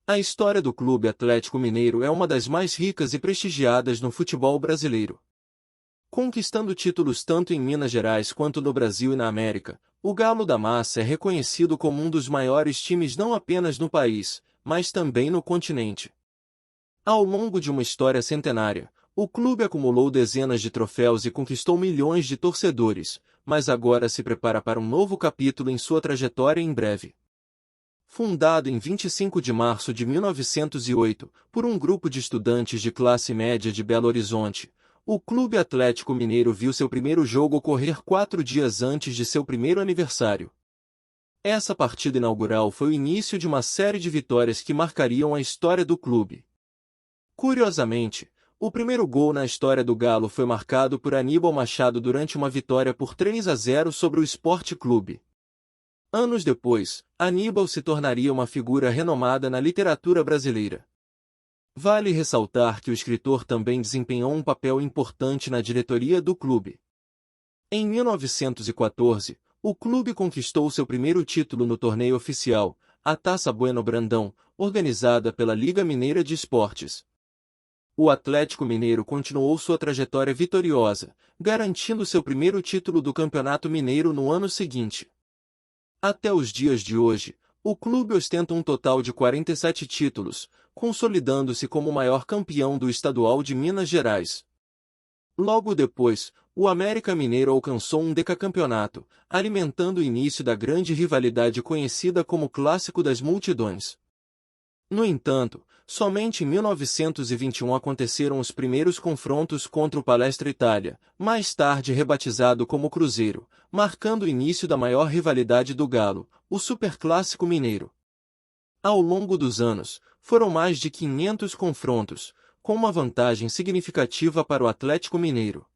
A história do Clube Atlético Mineiro é uma das mais ricas e prestigiadas no futebol brasileiro. Conquistando títulos tanto em Minas Gerais quanto no Brasil e na América, o Galo da Massa é reconhecido como um dos maiores times não apenas no país, mas também no continente. Ao longo de uma história centenária, o clube acumulou dezenas de troféus e conquistou milhões de torcedores, mas agora se prepara para um novo capítulo em sua trajetória em breve. Fundado em 25 de março de 1908, por um grupo de estudantes de classe média de Belo Horizonte, o Clube Atlético Mineiro viu seu primeiro jogo ocorrer 4 dias antes de seu primeiro aniversário. Essa partida inaugural foi o início de uma série de vitórias que marcariam a história do clube. Curiosamente, o primeiro gol na história do Galo foi marcado por Aníbal Machado durante uma vitória por 3-0 sobre o Sport Clube. Anos depois, Aníbal se tornaria uma figura renomada na literatura brasileira. Vale ressaltar que o escritor também desempenhou um papel importante na diretoria do clube. Em 1914, o clube conquistou seu primeiro título no torneio oficial, a Taça Bueno Brandão, organizada pela Liga Mineira de Esportes. O Atlético Mineiro continuou sua trajetória vitoriosa, garantindo seu primeiro título do Campeonato Mineiro no ano seguinte. Até os dias de hoje, o clube ostenta um total de 47 títulos, consolidando-se como o maior campeão do estadual de Minas Gerais. Logo depois, o América Mineiro alcançou um decacampeonato, alimentando o início da grande rivalidade conhecida como Clássico das Multidões. No entanto, somente em 1921 aconteceram os primeiros confrontos contra o Palestra Itália, mais tarde rebatizado como Cruzeiro, marcando o início da maior rivalidade do Galo, o Superclássico Mineiro. Ao longo dos anos, foram mais de 500 confrontos, com uma vantagem significativa para o Atlético Mineiro.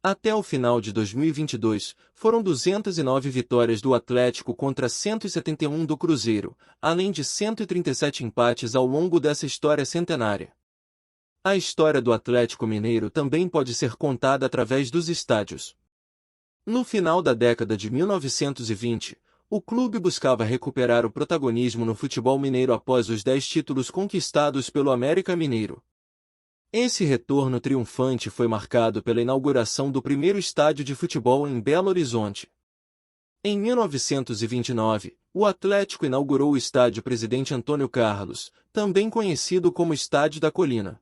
Até o final de 2022, foram 209 vitórias do Atlético contra 171 do Cruzeiro, além de 137 empates ao longo dessa história centenária. A história do Atlético Mineiro também pode ser contada através dos estádios. No final da década de 1920, o clube buscava recuperar o protagonismo no futebol mineiro após os 10 títulos conquistados pelo América Mineiro. Esse retorno triunfante foi marcado pela inauguração do primeiro estádio de futebol em Belo Horizonte. Em 1929, o Atlético inaugurou o Estádio Presidente Antônio Carlos, também conhecido como Estádio da Colina.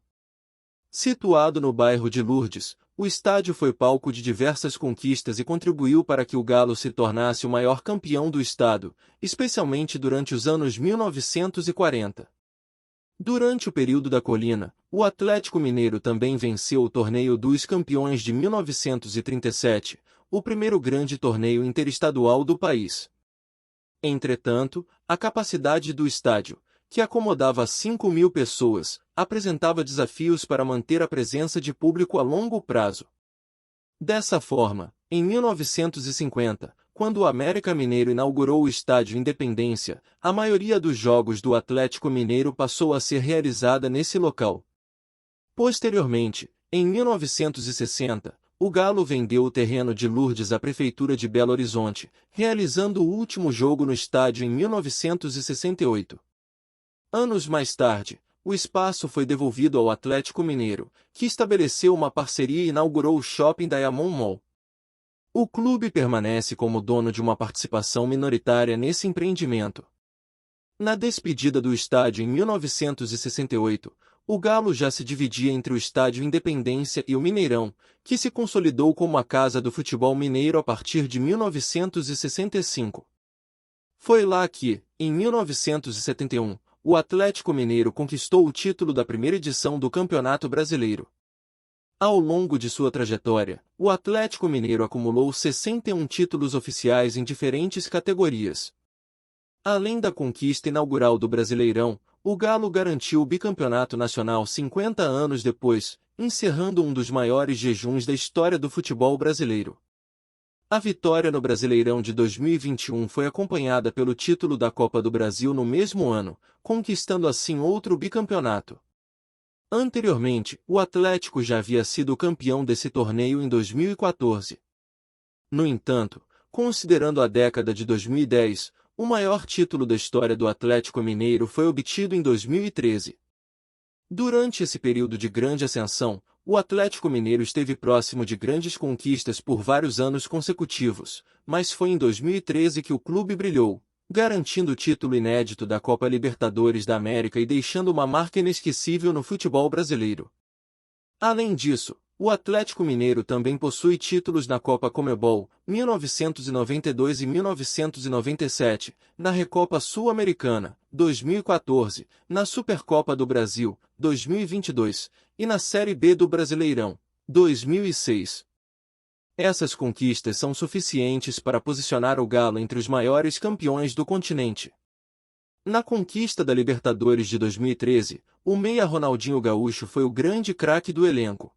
Situado no bairro de Lourdes, o estádio foi palco de diversas conquistas e contribuiu para que o Galo se tornasse o maior campeão do estado, especialmente durante os anos 1940. Durante o período da Colina, o Atlético Mineiro também venceu o Torneio dos Campeões de 1937, o primeiro grande torneio interestadual do país. Entretanto, a capacidade do estádio, que acomodava 5.000 pessoas, apresentava desafios para manter a presença de público a longo prazo. Dessa forma, em 1950, quando o América Mineiro inaugurou o Estádio Independência, a maioria dos jogos do Atlético Mineiro passou a ser realizada nesse local. Posteriormente, em 1960, o Galo vendeu o terreno de Lourdes à Prefeitura de Belo Horizonte, realizando o último jogo no estádio em 1968. Anos mais tarde, o espaço foi devolvido ao Atlético Mineiro, que estabeleceu uma parceria e inaugurou o Shopping Diamond Mall. O clube permanece como dono de uma participação minoritária nesse empreendimento. Na despedida do estádio em 1968, o Galo já se dividia entre o Estádio Independência e o Mineirão, que se consolidou como a casa do futebol mineiro a partir de 1965. Foi lá que, em 1971, o Atlético Mineiro conquistou o título da primeira edição do Campeonato Brasileiro. Ao longo de sua trajetória, o Atlético Mineiro acumulou 61 títulos oficiais em diferentes categorias. Além da conquista inaugural do Brasileirão, o Galo garantiu o bicampeonato nacional 50 anos depois, encerrando um dos maiores jejuns da história do futebol brasileiro. A vitória no Brasileirão de 2021 foi acompanhada pelo título da Copa do Brasil no mesmo ano, conquistando assim outro bicampeonato. Anteriormente, o Atlético já havia sido campeão desse torneio em 2014. No entanto, considerando a década de 2010, o maior título da história do Atlético Mineiro foi obtido em 2013. Durante esse período de grande ascensão, o Atlético Mineiro esteve próximo de grandes conquistas por vários anos consecutivos, mas foi em 2013 que o clube brilhou, garantindo o título inédito da Copa Libertadores da América e deixando uma marca inesquecível no futebol brasileiro. Além disso, o Atlético Mineiro também possui títulos na Copa Conmebol, 1992 e 1997, na Recopa Sul-Americana, 2014, na Supercopa do Brasil, 2022, e na Série B do Brasileirão, 2006. Essas conquistas são suficientes para posicionar o Galo entre os maiores campeões do continente. Na conquista da Libertadores de 2013, o meia Ronaldinho Gaúcho foi o grande craque do elenco.